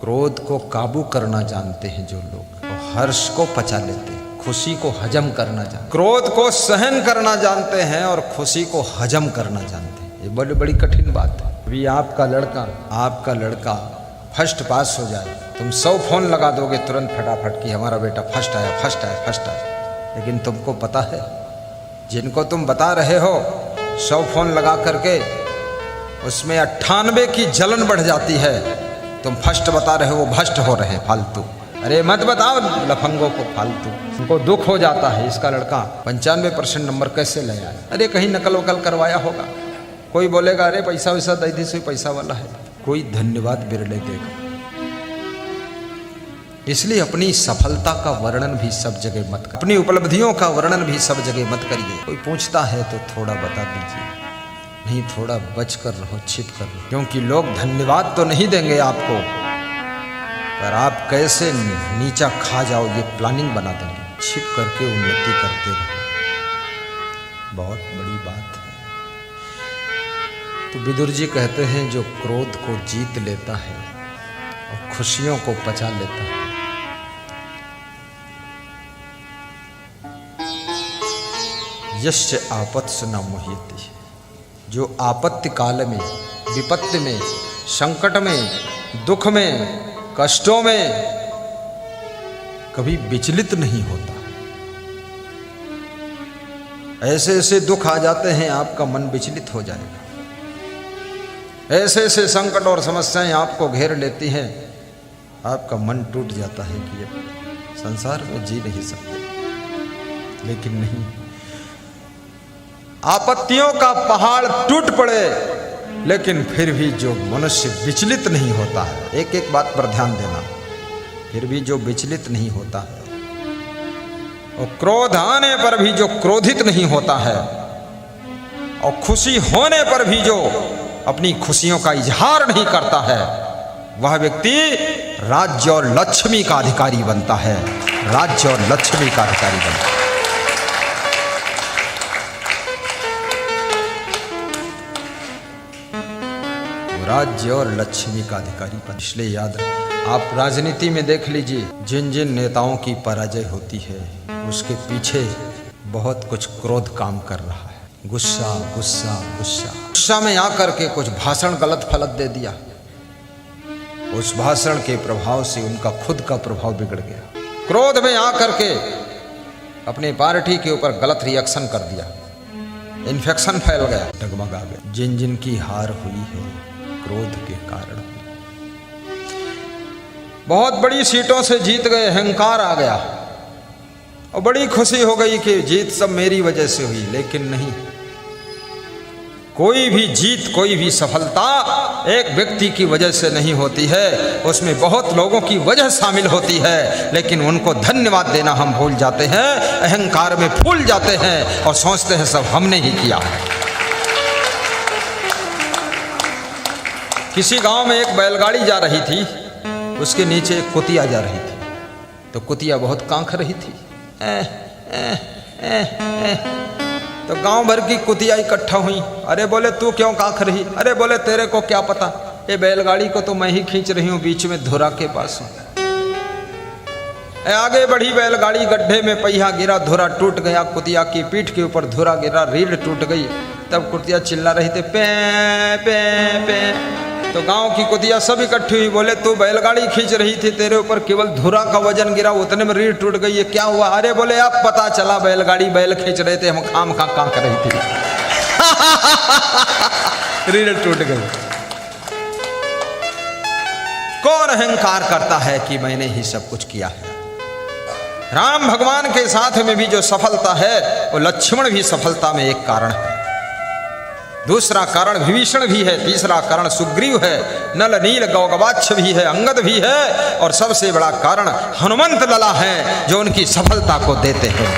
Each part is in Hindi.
क्रोध को काबू करना जानते हैं जो लोग, वो हर्ष को पचा लेते हैं, खुशी को हजम करना जानते, क्रोध को सहन करना जानते हैं और खुशी को हजम करना जानते हैं। ये बड़ी बड़ी कठिन बात है। अभी आपका लड़का फर्स्ट पास हो जाए, तुम 100 फोन लगा दोगे तुरंत फटाफट कि हमारा बेटा फर्स्ट आया, लेकिन तुमको पता है जिनको तुम बता रहे हो 100 फोन लगा करके उसमें 98 की जलन बढ़ जाती है। तुम फर्स्ट बता रहे हो, वो भ्रष्ट हो रहे हैं, फालतू। अरे मत बताओ लफंगों को फालतू। उनको दुख हो जाता है इसका लड़का 95% नंबर कैसे ले आया। अरे कहीं नकल वकल करवाया होगा। कोई बोलेगा अरे पैसा वैसा दे दी, सोई पैसा वाला है। कोई धन्यवाद बिरले देगा। इसलिए अपनी सफलता का वर्णन भी सब जगह मत करिए, अपनी उपलब्धियों का वर्णन भी सब जगह मत करिए। कोई पूछता है तो थोड़ा बता दीजिए, नहीं थोड़ा बच कर रहो, छिप कर रहो, क्योंकि लोग धन्यवाद तो नहीं देंगे आपको, पर आप कैसे नीचा खा जाओ ये प्लानिंग बना देंगे। छिप करके उन्नति करते रहो, बहुत बड़ी बात है। तो विदुर जी कहते हैं जो क्रोध को जीत लेता है और खुशियों को पचा लेता है, यश्च आपत्सु न मुह्यति, जो आपत्ति काल में, विपत्ति में, संकट में, दुख में, कष्टों में कभी विचलित नहीं होता। ऐसे ऐसे दुख आ जाते हैं आपका मन विचलित हो जाएगा। ऐसे ऐसे संकट और समस्याएं आपको घेर लेती हैं, आपका मन टूट जाता है कि अब संसार में जी नहीं सकते। लेकिन नहीं, आपत्तियों का पहाड़ टूट पड़े लेकिन फिर भी जो मनुष्य विचलित नहीं होता है, एक एक बात पर ध्यान देना, फिर भी जो विचलित नहीं होता है, और क्रोध आने पर भी जो क्रोधित नहीं होता है, और खुशी होने पर भी जो अपनी खुशियों का इजहार नहीं करता है, वह व्यक्ति राज्य और लक्ष्मी का अधिकारी बनता है। राज्य और लक्ष्मी का अधिकारी बनता है। राज्य और लक्ष्मी का अधिकारी बन। इसलिए याद रखें, आप राजनीति में देख लीजिए, जिन जिन नेताओं की पराजय होती है उसके पीछे बहुत कुछ क्रोध काम कर रहा है। गुस्सा गुस्सा गुस्सा, गुस्सा में आकर के कुछ भाषण गलत फलत दे दिया, उस भाषण के प्रभाव से उनका खुद का प्रभाव बिगड़ गया। क्रोध में आकर के अपनी पार्टी के ऊपर गलत रिएक्शन कर दिया, इन्फेक्शन फैल गया, डगमगा गया। जिन जिन की हार हुई है क्रोध के कारण, बहुत बड़ी सीटों से जीत गए, अहंकार आ गया और बड़ी खुशी हो गई कि जीत सब मेरी वजह से हुई। लेकिन नहीं, कोई भी जीत, कोई भी सफलता एक व्यक्ति की वजह से नहीं होती है, उसमें बहुत लोगों की वजह शामिल होती है। लेकिन उनको धन्यवाद देना हम भूल जाते हैं, अहंकार में फूल जाते हैं और सोचते हैं सब हमने ही किया है। किसी गांव में एक बैलगाड़ी जा रही थी, उसके नीचे एक कुतिया जा रही थी, तो कुतिया बहुत कांख रही थी। तो गांव भर की कुतिया इकट्ठा हुई। अरे बोले तू क्यों कांख रही? अरे बोले तेरे को क्या पता, ये बैलगाड़ी को तो मैं ही खींच रही हूं, बीच में धुरा के पास हूं। आगे बढ़ी बैलगाड़ी, गड्ढे में पहिया गिरा, धुरा टूट गया, कुतिया की पीठ के ऊपर धुरा गिरा, रीढ़ टूट गई। तब कुतिया चिल्ला रही थी पे पे पे। तो गांव की कुतिया सब इकट्ठी हुई, बोले तू बैलगाड़ी खींच रही थी, तेरे ऊपर केवल धुरा का वजन गिरा, उतने में रीढ़ टूट गई, ये क्या हुआ? अरे बोले अब पता चला बैलगाड़ी बैल खींच रहे थे, हम खाम खा कांक रही थी। रीढ़ टूट गई। कौन अहंकार करता है कि मैंने ही सब कुछ किया है? राम भगवान के साथ में भी जो सफलता है वो लक्ष्मण भी सफलता में एक कारण है, दूसरा कारण विभीषण भी है, तीसरा कारण सुग्रीव है, नल नील गौगवाक्ष भी है, अंगद भी है, और सबसे बड़ा कारण हनुमंत लला है जो उनकी सफलता को देते हैं।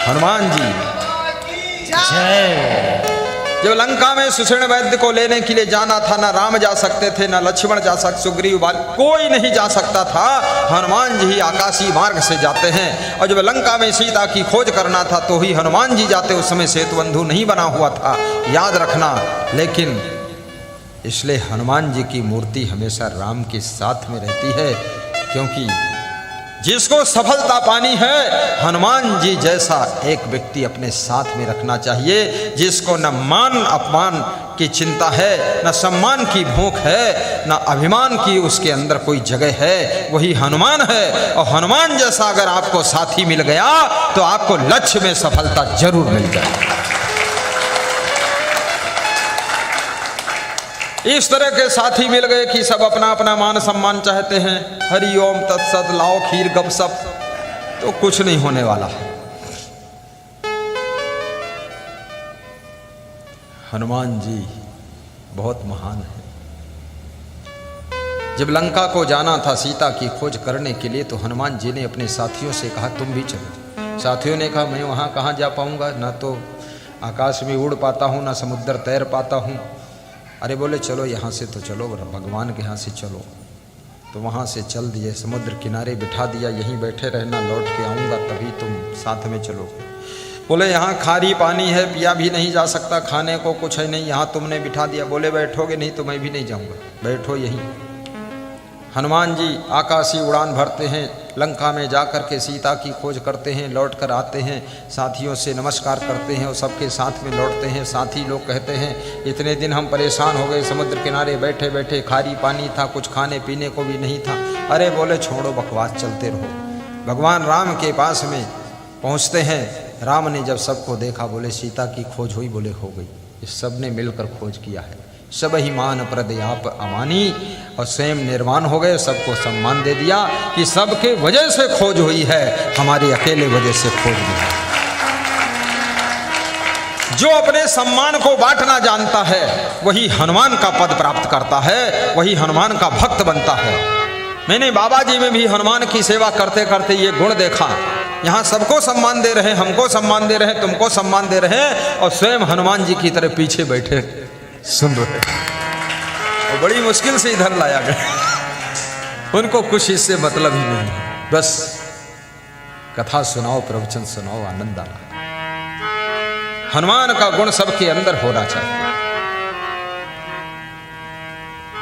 हनुमान जी जय। जब लंका में सुषेण वैद्य को लेने के लिए जाना था, ना राम जा सकते थे, ना लक्ष्मण जा सकते, सुग्रीव बाल कोई नहीं जा सकता था। हनुमान जी ही आकाशीय मार्ग से जाते हैं। और जब लंका में सीता की खोज करना था तो ही हनुमान जी जाते। उस समय सेतु बंधु नहीं बना हुआ था, याद रखना। लेकिन इसलिए हनुमान जी की मूर्ति हमेशा राम के साथ में रहती है, क्योंकि जिसको सफलता पानी है हनुमान जी जैसा एक व्यक्ति अपने साथ में रखना चाहिए, जिसको न मान अपमान की चिंता है, न सम्मान की भूख है, न अभिमान की उसके अंदर कोई जगह है, वही हनुमान है। और हनुमान जैसा अगर आपको साथी मिल गया तो आपको लक्ष्य में सफलता जरूर मिल जाएगी। इस तरह के साथी मिल गए कि सब अपना अपना मान सम्मान चाहते हैं, हरि ओम तत्सत, लाओ खीर गपसप, तो कुछ नहीं होने वाला है। हनुमान जी बहुत महान है। जब लंका को जाना था सीता की खोज करने के लिए, तो हनुमान जी ने अपने साथियों से कहा तुम भी चलो। साथियों ने कहा मैं वहाँ कहाँ जा पाऊँगा, ना तो आकाश में उड़ पाता हूँ, ना समुद्र तैर पाता हूँ। अरे बोले चलो यहाँ से तो चलो, भगवान के यहाँ से चलो। तो वहाँ से चल दिए, समुद्र किनारे बिठा दिया, यहीं बैठे रहना, लौट के आऊँगा तभी तुम साथ में चलो। बोले यहाँ खारी पानी है, पिया भी नहीं जा सकता, खाने को कुछ है नहीं, यहाँ तुमने बिठा दिया। बोले बैठोगे नहीं तो मैं भी नहीं जाऊँगा, बैठो यहीं। हनुमान जी आकाशीय उड़ान भरते हैं, लंका में जाकर के सीता की खोज करते हैं, लौट कर आते हैं, साथियों से नमस्कार करते हैं और सबके साथ में लौटते हैं। साथी लोग कहते हैं इतने दिन हम परेशान हो गए, समुद्र किनारे बैठे बैठे, खारी पानी था, कुछ खाने पीने को भी नहीं था। अरे बोले छोड़ो बकवास, चलते रहो। भगवान राम के पास में पहुँचते हैं। राम ने जब सबको देखा, बोले सीता की खोज हुई? बोले हो गई। इस सब ने मिलकर खोज किया है, सब ही मान प्रदयाप अमानी, और स्वयं निर्वाण हो गए, सबको सम्मान दे दिया कि सबके वजह से खोज हुई है, हमारी अकेले वजह से खोज नहीं है। जो अपने सम्मान को बांटना जानता है वही हनुमान का पद प्राप्त करता है, वही हनुमान का भक्त बनता है। मैंने बाबा जी में भी हनुमान की सेवा करते करते ये गुण देखा। यहाँ सबको सम्मान दे रहे हैं, हमको सम्मान दे रहे हैं, तुमको सम्मान दे रहे हैं, और स्वयं हनुमान जी की तरह पीछे बैठे सुन रहे। और बड़ी मुश्किल से इधर लाया गया। उनको कुछ इससे मतलब ही नहीं, बस कथा सुनाओ, प्रवचन सुनाओ, आनंद आ रहा। हनुमान का गुण सबके अंदर होना चाहिए।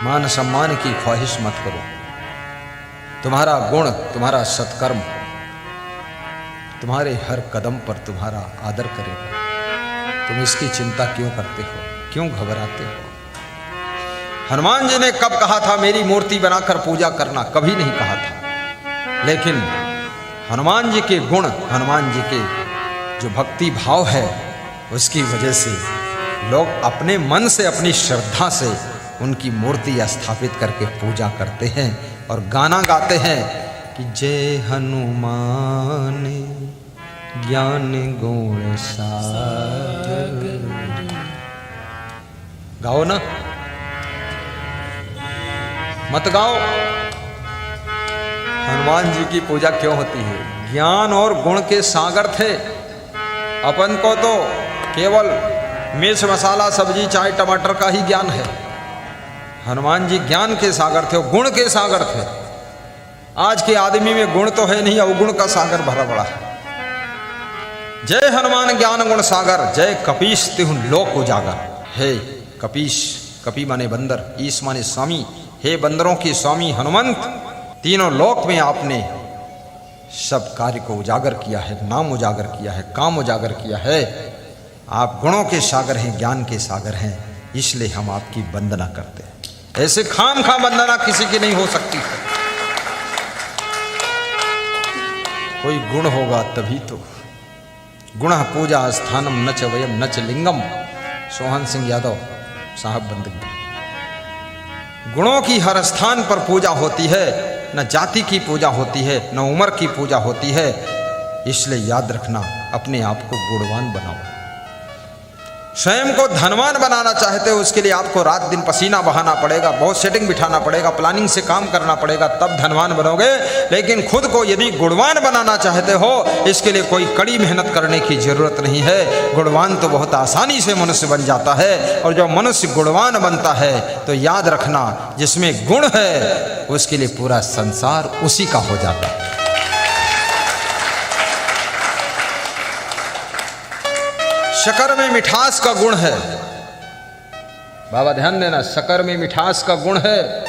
मान सम्मान की ख्वाहिश मत करो। तुम्हारा गुण, तुम्हारा सत्कर्म तुम्हारे हर कदम पर तुम्हारा आदर करेगा। तुम इसकी चिंता क्यों करते हो, क्यों घबराते हो? हनुमान जी ने कब कहा था मेरी मूर्ति बनाकर पूजा करना? कभी नहीं कहा था। लेकिन हनुमान जी के गुण, हनुमान जी के जो भक्ति भाव है, उसकी वजह से लोग अपने मन से, अपनी श्रद्धा से उनकी मूर्ति स्थापित करके पूजा करते हैं और गाना गाते हैं कि जय हनुमान ज्ञान गुण सागर। गाओ ना, मत गाओ। हनुमान जी की पूजा क्यों होती है? ज्ञान और गुण के सागर थे। अपन को तो केवल मिर्च मसाला सब्जी चाय टमाटर का ही ज्ञान है। हनुमान जी ज्ञान के सागर थे, गुण के सागर थे। आज के आदमी में गुण तो है नहीं, अवगुण का सागर भरा पड़ा है। जय हनुमान ज्ञान गुण सागर, जय कपीश तिहु लोक उजागर। हे कपीश, कपी माने बंदर, ईश माने स्वामी। हे बंदरों की स्वामी हनुमंत, तीनों लोक में आपने सब कार्य को उजागर किया है, नाम उजागर किया है, काम उजागर किया है। आप गुणों के सागर हैं, ज्ञान के सागर हैं, इसलिए हम आपकी वंदना करते हैं। ऐसे खाम खा वंदना किसी की नहीं हो सकती है। कोई गुण होगा तभी तो। गुण पूजा स्थानम नच वयम नच लिंगम। सोहन सिंह यादव साहब बंदगी। गुणों की हर स्थान पर पूजा होती है, न जाति की पूजा होती है, न उम्र की पूजा होती है। इसलिए याद रखना, अपने आप को गुणवान बनाओ। स्वयं को धनवान बनाना चाहते हो, उसके लिए आपको रात दिन पसीना बहाना पड़ेगा, बहुत सेटिंग बिठाना पड़ेगा, प्लानिंग से काम करना पड़ेगा, तब धनवान बनोगे। लेकिन खुद को यदि गुणवान बनाना चाहते हो, इसके लिए कोई कड़ी मेहनत करने की जरूरत नहीं है। गुणवान तो बहुत आसानी से मनुष्य बन जाता है। और जब मनुष्य गुणवान बनता है तो याद रखना, जिसमें गुण है उसके लिए पूरा संसार उसी का हो जाता है। शक्कर में मिठास का गुण है, बाबा ध्यान देना, शक्कर में मिठास का गुण है।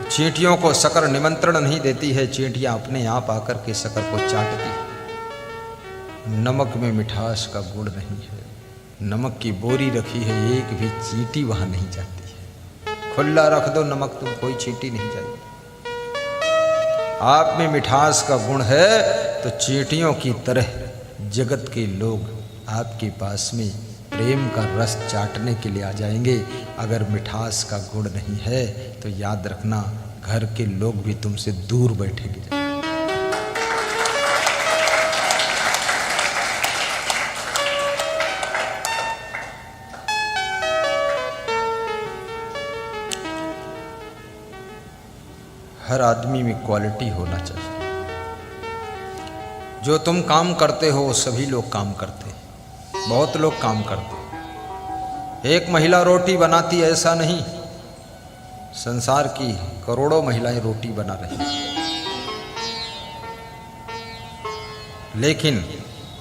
चींटियों को शक्कर निमंत्रण नहीं देती है, चींटियां अपने आप आकर के शक्कर को चाटती है। नमक में मिठास का गुण नहीं है। नमक की बोरी रखी है, एक भी चींटी वहां नहीं जाती है। खुला रख दो नमक, तुम कोई चींटी नहीं जाएगी। आप में मिठास का गुण है तो चींटियों की तरह जगत के लोग आपके पास में प्रेम का रस चाटने के लिए आ जाएंगे। अगर मिठास का गुण नहीं है तो याद रखना, घर के लोग भी तुमसे दूर बैठेंगे। हर आदमी में क्वालिटी होना चाहिए। जो तुम काम करते हो सभी लोग काम करते हैं, बहुत लोग काम करते हैं। एक महिला रोटी बनाती ऐसा नहीं, संसार की करोड़ों महिलाएं रोटी बना रही हैं। लेकिन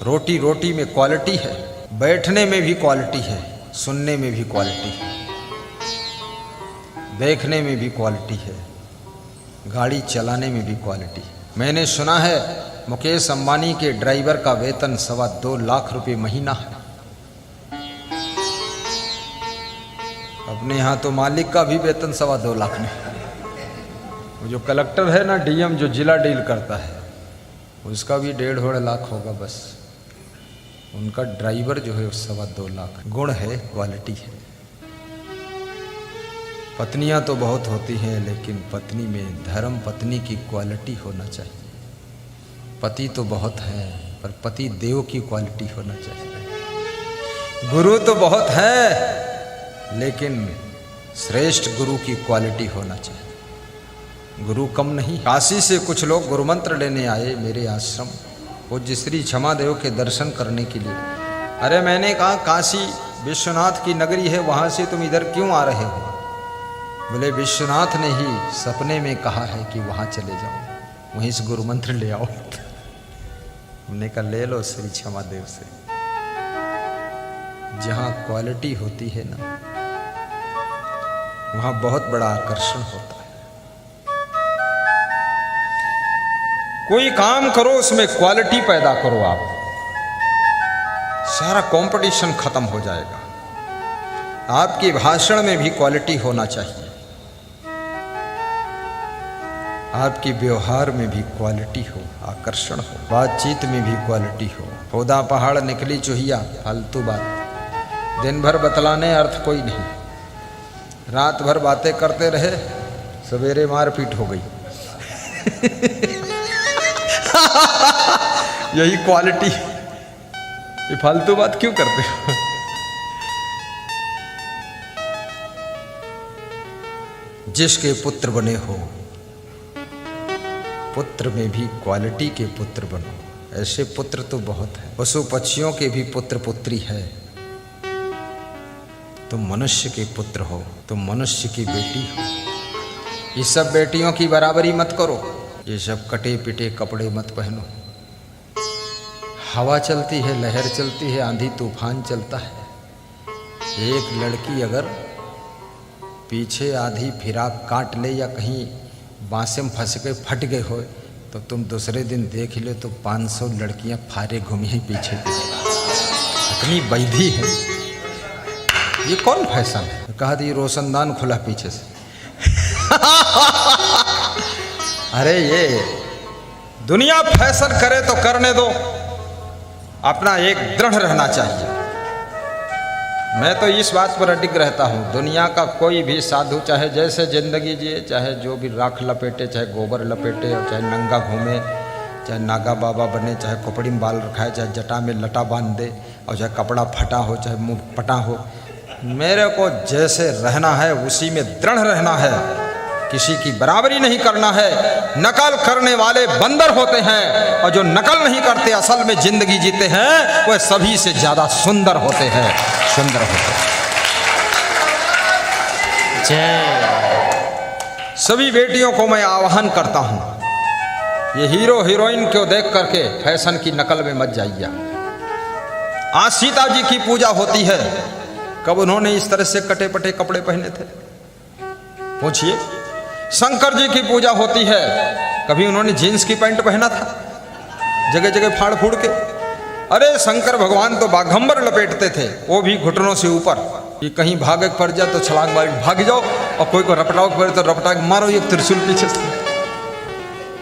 रोटी रोटी में क्वालिटी है, बैठने में भी क्वालिटी है, सुनने में भी क्वालिटी है, देखने में भी क्वालिटी है, गाड़ी चलाने में भी क्वालिटी है। मैंने सुना है मुकेश अंबानी के ड्राइवर का वेतन 2.25 लाख रुपए महीना है। अपने यहाँ तो मालिक का भी वेतन 2.25 लाख नहीं। वो जो कलेक्टर है ना, डीएम जो जिला डील करता है, उसका भी 1.5 लाख होगा बस। उनका ड्राइवर जो है 2.25 लाख। गुण है, क्वालिटी है। पत्नियां तो बहुत होती हैं, लेकिन पत्नी में धर्म पत्नी की क्वालिटी होना चाहिए। पति तो बहुत है, पर पति देव की क्वालिटी होना चाहिए। गुरु तो बहुत है, लेकिन श्रेष्ठ गुरु की क्वालिटी होना चाहिए। गुरु कम नहीं। काशी से कुछ लोग गुरु मंत्र लेने आए मेरे आश्रम, पूज्य श्री क्षमादेव के दर्शन करने के लिए। अरे मैंने कहा काशी विश्वनाथ की नगरी है, वहाँ से तुम इधर क्यों आ रहे हो? बोले विश्वनाथ ने ही सपने में कहा है कि वहाँ चले जाओ, वहीं से गुरु मंत्र ले आओ। हमने कहा ले लो श्री क्षमादेव से। जहाँ क्वालिटी होती है ना, वहाँ बहुत बड़ा आकर्षण होता है। कोई काम करो उसमें क्वालिटी पैदा करो, आप सारा कंपटीशन खत्म हो जाएगा। आपके भाषण में भी क्वालिटी होना चाहिए, आपके व्यवहार में भी क्वालिटी हो, आकर्षण हो, बातचीत में भी क्वालिटी हो। पौधा पहाड़ निकली चूहिया, फालतू बात। दिन भर बतलाने अर्थ कोई नहीं। रात भर बातें करते रहे, सवेरे मारपीट हो गई। यही क्वालिटी। ये फालतू बात क्यों करते हो? जिसके पुत्र बने हो, पुत्र में भी क्वालिटी के पुत्र बनो। ऐसे पुत्र तो बहुत है, पशु पक्षियों के भी पुत्र पुत्री है। तुम मनुष्य के पुत्र हो, तुम मनुष्य की बेटी हो। ये सब बेटियों की बराबरी मत करो, ये सब कटे पिटे कपड़े मत पहनो। हवा चलती है, लहर चलती है, आंधी तूफान चलता है। एक लड़की अगर पीछे आधी फिराक काट ले या कहीं बांसे में फंस गए, फट गए हो, तो तुम दूसरे दिन देख लो तो 500 लड़कियां फारे घूमी हैं पीछे पीछे। इतनी बैधी है। ये कौन फैशन है? कहा दी रोशनदान खुला पीछे से। अरे ये दुनिया फैशन करे तो करने दो, अपना एक दृढ़ रहना चाहिए। मैं तो इस बात पर अडिग रहता हूँ, दुनिया का कोई भी साधु चाहे जैसे जिंदगी जिए, चाहे जो भी राख लपेटे, चाहे गोबर लपेटे, और चाहे नंगा घूमे, चाहे नागा बाबा बने, चाहे खोपड़ी में बाल रखाए, चाहे जटा में लटा बांध दे, और चाहे कपड़ा फटा हो, चाहे मुंह पटा हो, मेरे को जैसे रहना है उसी में दृढ़ रहना है। किसी की बराबरी नहीं करना है। नकल करने वाले बंदर होते हैं, और जो नकल नहीं करते असल में जिंदगी जीते हैं, वह सभी से ज्यादा सुंदर होते हैं, सुंदर होते हैं। जय। सभी बेटियों को मैं आह्वान करता हूं, ये हीरो हीरोइन को देख करके फैशन की नकल में मत जाइए। आज सीता जी की पूजा होती है, कब उन्होंने इस तरह से कटे पटे कपड़े पहने थे? पूछिए। शंकर जी की पूजा होती है, कभी उन्होंने जीन्स की पैंट पहना था जगह जगह फाड़ फूड़ के? अरे शंकर भगवान तो बाघंबर लपेटते थे, वो भी घुटनों से ऊपर, कि कहीं भाग पड़ जाए तो छलांग मार भाग जाओ, और कोई को रपटाओ पड़े तो रपटा मारो एक त्रिशूल पीछे से।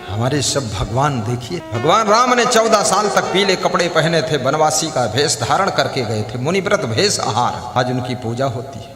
हमारे सब भगवान देखिए, भगवान राम ने 14 साल तक पीले कपड़े पहने थे, वनवासी का भेष धारण करके गए थे, मुनिव्रत भेष आहार। आज उनकी पूजा होती है।